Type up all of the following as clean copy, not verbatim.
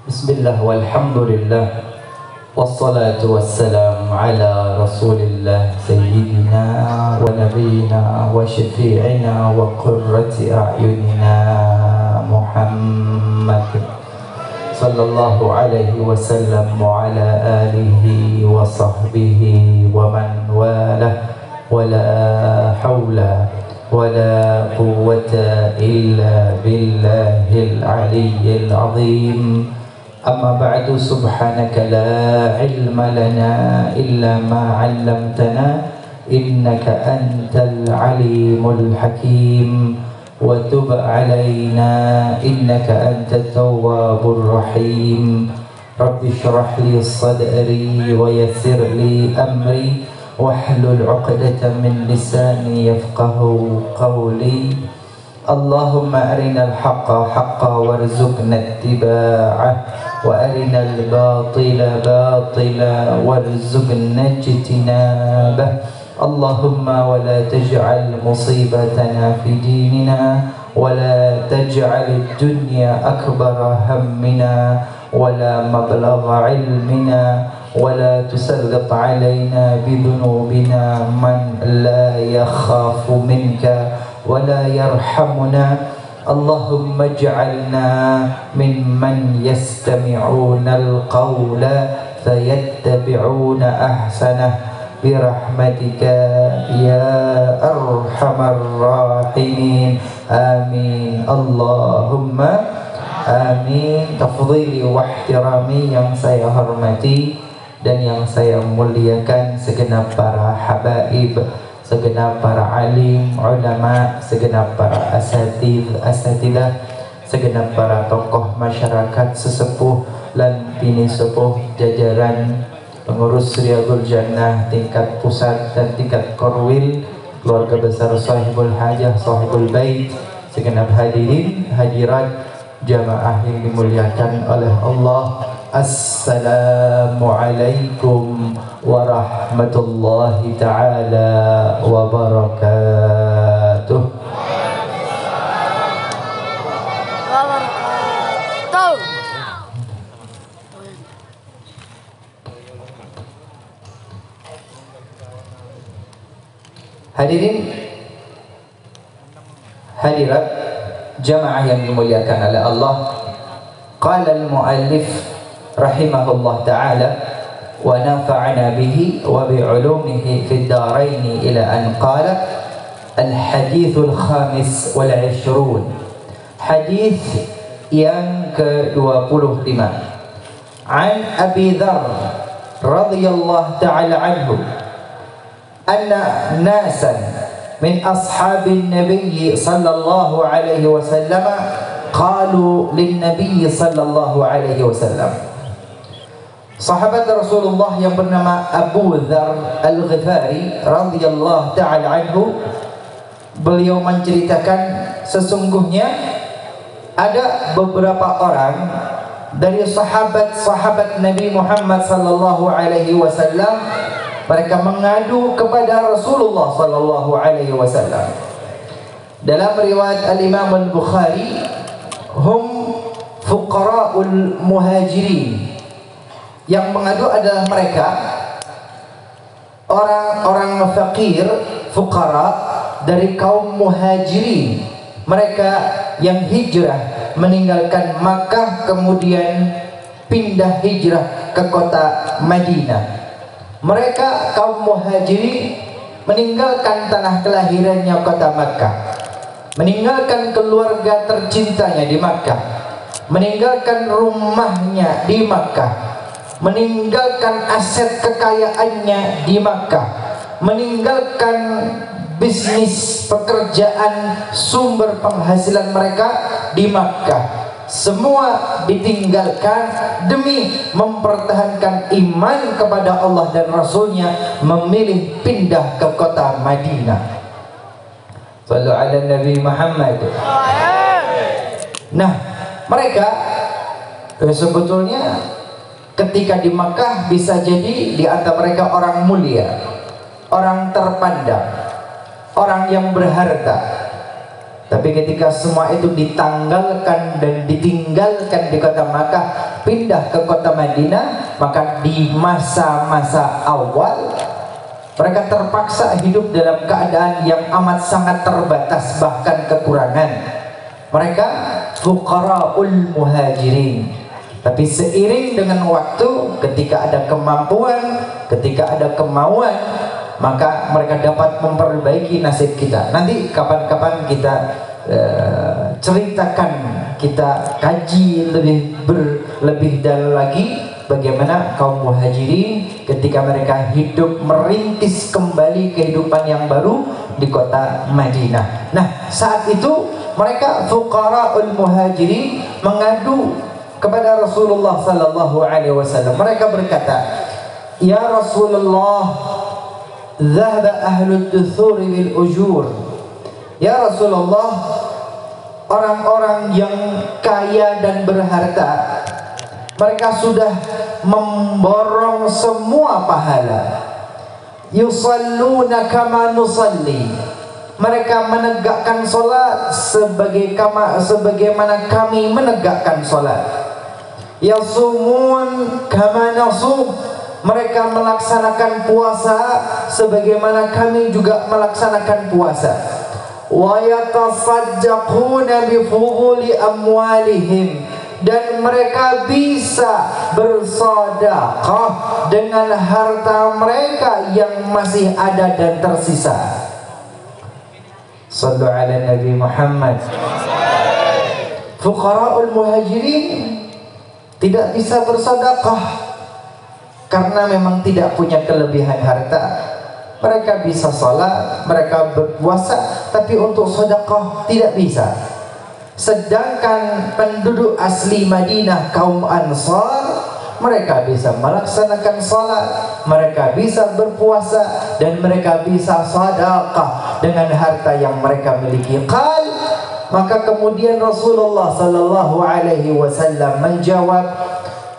Bismillah walhamdulillah wassalatu wassalam ala rasulillah sayyidina wa nabiyina wa syafi'ina wa qurrati a'yunina Muhammad sallallahu alaihi wasallam wa ala alihi wa sahbihi wa man walah wa la hawla wa la quwwata illa billahil aliyyil azim. Amma ba'du, subhanaka la ilma lana illa ma 'allamtana innaka antal alimul hakim wa tub 'alaina innaka antat tawwabur rahim. Rabbi shrah li sadri wa yassir li amri wahlul 'uqdatam min lisani yafqahu qawli. Allahumma arinal haqqa haqqa warzuqna ittiba'ah wa arinal batila batila warzuqna ijtinabah. Allahumma wa la taj'al musibatana fi dinina wa la taj'al ad-dunya akbara hammina wa la mablagha ilmina wa la tusallit alayna bidhunubina man la yakhafu minka wa la yarhamuna. Allahumma ij'alna mimman yastami'una al-qawla fayattabi'una ahsanah birahmatika ya arhamar rahimin. Amin Allahumma amin. Tafdhili wa ihtirami yang saya hormati dan yang saya muliakan, segenap para habaib, segenap para alim, ulama, segenap para asatidah, segenap para tokoh masyarakat, sesepuh lan bini sepuh, jajaran pengurus Riyadul Jannah tingkat pusat dan tingkat korwil, keluarga besar sahibul hajah, sahibul bait, segenap hadirin hadirat jamaah yang dimuliakan oleh Allah. Assalamualaikum warahmatullahi ta'ala wabarakatuh. Hadirin hadirat jamaah yang dimuliakan oleh Allah. Qala al-muallif rahimahullah ta'ala wa nafa'ana bihi wa bi'ulumihi fid daraini ila an qala al-hadithul khamis wal 20, hadith yang ke-25, an Abi Dzar radhiyallahu ta'ala anhu anna nasan min ashabin nabiy sallallahu alaihi wasallam qalu lin nabiy sallallahu alaihi wasallam. Sahabat Rasulullah yang bernama Abu Dzar Al-Ghifari radhiyallahu ta'ala anhu, beliau menceritakan sesungguhnya ada beberapa orang dari sahabat-sahabat Nabi Muhammad sallallahu alaihi wasallam, mereka mengadu kepada Rasulullah sallallahu alaihi wasallam. Dalam riwayat Al-Imam Al-Bukhari, hum fuqara'ul muhajirin. Yang mengadu adalah mereka orang-orang fakir, fuqara dari kaum muhajirin, mereka yang hijrah meninggalkan Makkah kemudian pindah hijrah ke kota Madinah. Mereka kaum muhajirin meninggalkan tanah kelahirannya kota Makkah, meninggalkan keluarga tercintanya di Makkah, meninggalkan rumahnya di Makkah, meninggalkan aset kekayaannya di Makkah, meninggalkan bisnis pekerjaan sumber penghasilan mereka di Makkah. Semua ditinggalkan demi mempertahankan iman kepada Allah dan Rasulnya, memilih pindah ke kota Madinah. Sallu ala Nabi Muhammad. Nah, mereka sebetulnya ketika di Makkah bisa jadi di antara mereka orang mulia, orang terpandang, orang yang berharta, Tapi ketika semua itu ditanggalkan dan ditinggalkan di kota Makkah, pindah ke kota Madinah, maka di masa-masa awal mereka terpaksa hidup dalam keadaan yang amat sangat terbatas, bahkan kekurangan. Mereka fuqara'ul muhajirin. Tapi seiring dengan waktu, ketika ada kemampuan, ketika ada kemauan, maka mereka dapat memperbaiki nasib kita. Nanti kapan-kapan kita ceritakan, kita kaji lebih dalam lagi bagaimana kaum muhajirin ketika mereka hidup merintis kembali kehidupan yang baru di kota Madinah. Nah, saat itu mereka fuqara'ul muhajirin mengadu kepada Rasulullah sallallahu alaihi wasallam. Mereka berkata, "Ya Rasulullah, dhahaba ahlud duthur bil ujur." Ya Rasulullah, orang-orang yang kaya dan berharta, mereka sudah memborong semua pahala. Yusalluna kama nusalli. Mereka menegakkan salat sebagaimana kami menegakkan salat. Yasumun kama nasum. Mereka melaksanakan puasa sebagaimana kami juga melaksanakan puasa. Wa yatasaddaquna bi fuduli amwalihim. Dan mereka bisa bersedekah dengan harta mereka yang masih ada dan tersisa. Sallu ala Nabi Muhammad. Fuqara'ul muhajirin tidak bisa bersedekah karena memang tidak punya kelebihan harta. Mereka bisa salat, mereka berpuasa, tapi untuk sedekah tidak bisa. Sedangkan penduduk asli Madinah, kaum Ansar, mereka bisa melaksanakan salat, mereka bisa berpuasa, dan mereka bisa sedekah dengan harta yang mereka miliki. Maka kemudian Rasulullah sallallahu alaihi wasallam menjawab,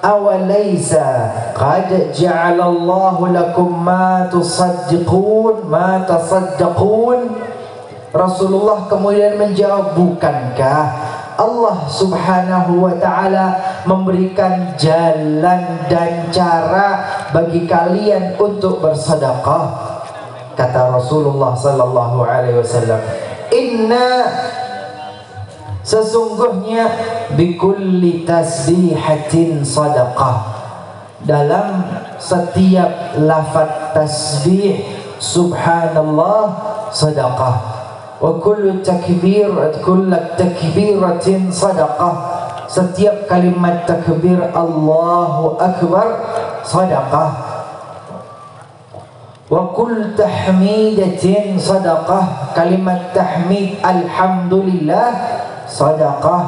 "Awalaysa qad ja'alallahu lakum ma tasaddaqun?" Rasulullah kemudian menjawab, "Bukankah Allah subhanahu wa ta'ala memberikan jalan dan cara bagi kalian untuk bersedekah?" Kata Rasulullah sallallahu alaihi wasallam, "Inna sesungguhnya bikulli tasbihatin sadaqah." Dalam setiap lafaz tasbih subhanallah sedekah. Wa kullu takbiratin sadaqah. Setiap kalimat takbir Allahu Akbar sadaqah. Wa kullu tahmidatin sadaqah. Kalimat tahmid alhamdulillah sadaqah.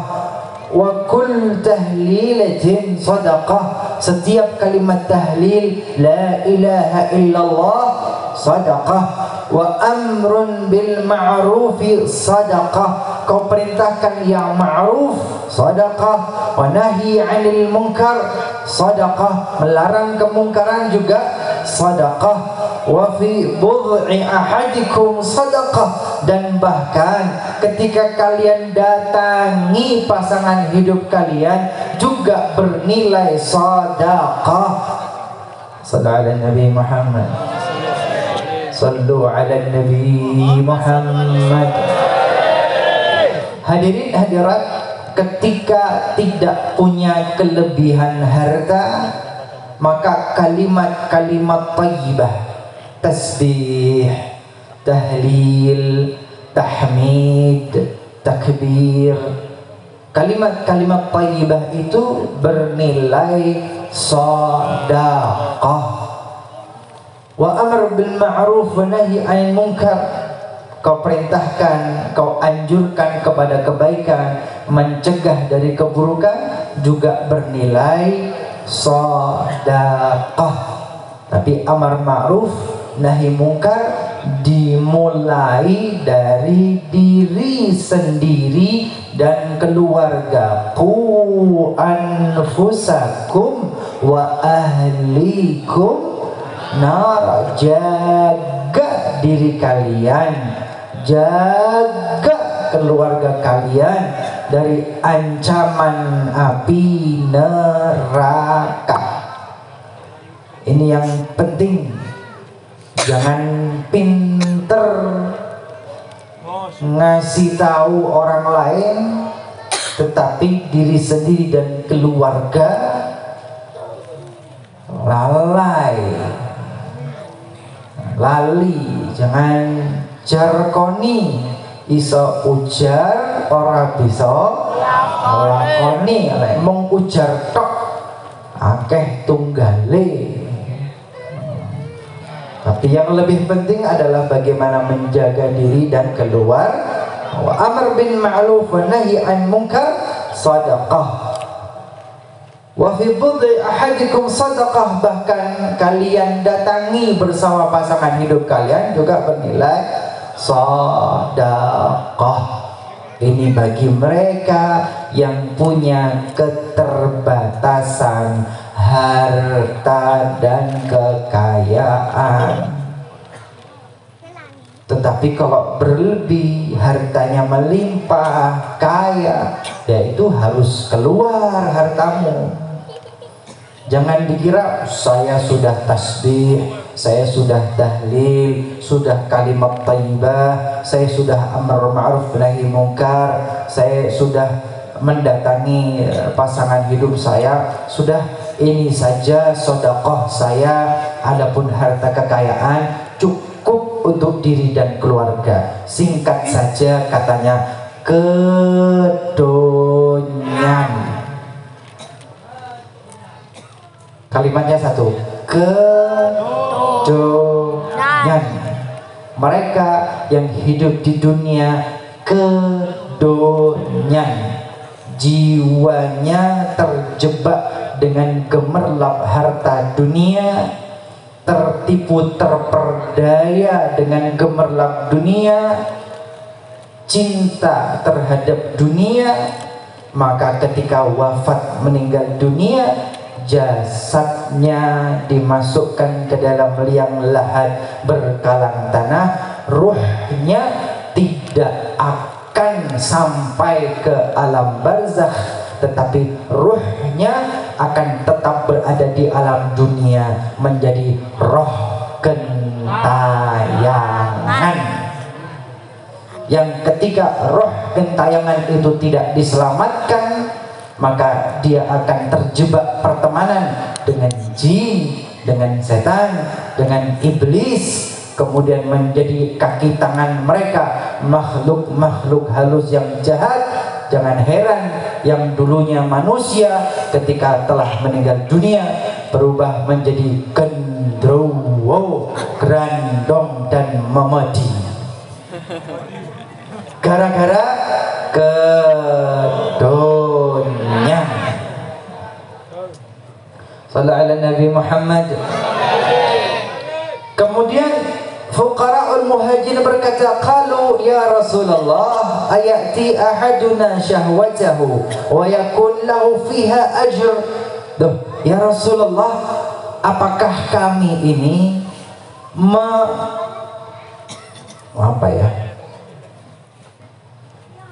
Wa kullu tahlilatin sadaqah. Setiap kalimat tahlil la ilaha illallah sadaqah. Wa amrun bil ma'rufi sadaqah. Kau perintahkan yang ma'ruf sadaqah. Wa nahi 'anil munkar sadaqah. Melarang kemungkaran juga sadaqah. Wa fi bud'i ahadikum sadaqah. Dan bahkan ketika kalian datangi pasangan hidup kalian juga bernilai sadaqah. Sallallahu alaihi Nabi Muhammad. Sallu ala Nabi Muhammad. Hadirin hadirat, ketika tidak punya kelebihan harta, maka kalimat-kalimat thayyibah, tasbih, tahlil, tahmid, takbir, kalimat-kalimat thayyibah itu bernilai sedekah. Wa amr bil ma'ruf wa nahi 'anil munkar. Kau perintahkan, kau anjurkan kepada kebaikan, mencegah dari keburukan juga bernilai sedekah. Tapi amar ma'ruf nahi munkar dimulai dari diri sendiri dan keluarga. Qu anfusakum wa ahlikum nar. Jaga diri kalian, jaga keluarga kalian dari ancaman api neraka. Ini yang penting. Jangan pinter ngasih tahu orang lain, tetapi diri sendiri dan keluarga lali. Jangan jarkoni, iso ujar ora bisa lakoni. Lek mung ujar tok akeh tunggale. Tapi yang lebih penting adalah bagaimana menjaga diri dan keluar. Wa amr bin ma'ruf wa nahi an munkar sadaqah. Wa fi budhi ahadikum sadaqah, bahkan kalian datangi bersama pasangan hidup kalian juga bernilai sedekah. Ini bagi mereka yang punya keterbatasan harta dan kekayaan. Tetapi kalau berlebih, hartanya melimpah, kaya, ya itu harus keluar hartamu. Jangan dikira saya sudah tasbih, saya sudah tahlil, sudah kalimat thayyibah, saya sudah amar ma'ruf nahi munkar, saya sudah mendatangi pasangan hidup saya, sudah ini saja sedekah saya, adapun harta kekayaan cukup untuk diri dan keluarga. Singkat saja katanya, kedonyan. Kalimatnya satu, kedonyan. Mereka yang hidup di dunia kedonyan, jiwanya terjebak dengan gemerlap harta dunia, tertipu terperdaya dengan gemerlap dunia, cinta terhadap dunia. Maka ketika wafat meninggal dunia, jasadnya dimasukkan ke dalam liang lahat berkalang tanah, ruhnya tidak akan sampai ke alam barzakh, tetapi ruhnya akan tetap berada di alam dunia menjadi roh gentayangan. Yang ketika roh gentayangan itu tidak diselamatkan, maka dia akan terjebak pertemanan dengan jin, dengan setan, dengan iblis, kemudian menjadi kaki tangan mereka makhluk-makhluk halus yang jahat. Jangan heran yang dulunya manusia ketika telah meninggal dunia berubah menjadi gendrowo, grandong dan memedi, gara-gara kedonyan. Sallallahu ala Nabi Muhammad. Kemudian fuqara'ul muhajirin berkata, qalu ya Rasulullah ayati ahaduna syahwatahu wa yakun lahu fiha ajr. Duh, ya Rasulullah, apakah kami ini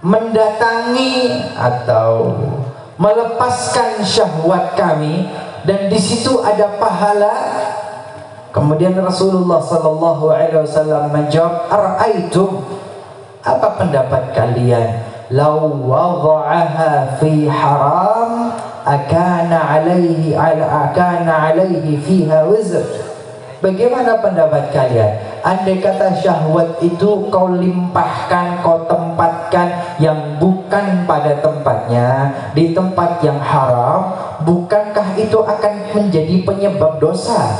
mendatangi atau melepaskan syahwat kami dan di situ ada pahala? Kemudian Rasulullah sallallahu alaihi wasallam menjawab, ara'aitum, apa pendapat kalian, law wada'aha fi haram akana alaihi fiha wizr. Bagaimana pendapat kalian andai kata syahwat itu kau limpahkan, kau tempatkan yang bukan pada tempatnya, di tempat yang haram, bukankah itu akan menjadi penyebab dosa?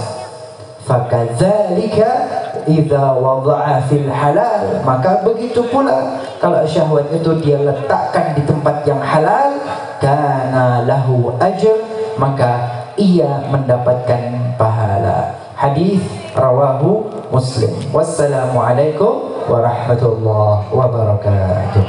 Fakadzalika idza wada'a fil halal, maka begitu pula kalau syahwat itu dia letakkan di tempat yang halal, kana lahu ajr, maka ia mendapatkan pahala. Hadis rawahu Muslim. Wassalamualaikum warahmatullahi wabarakatuh.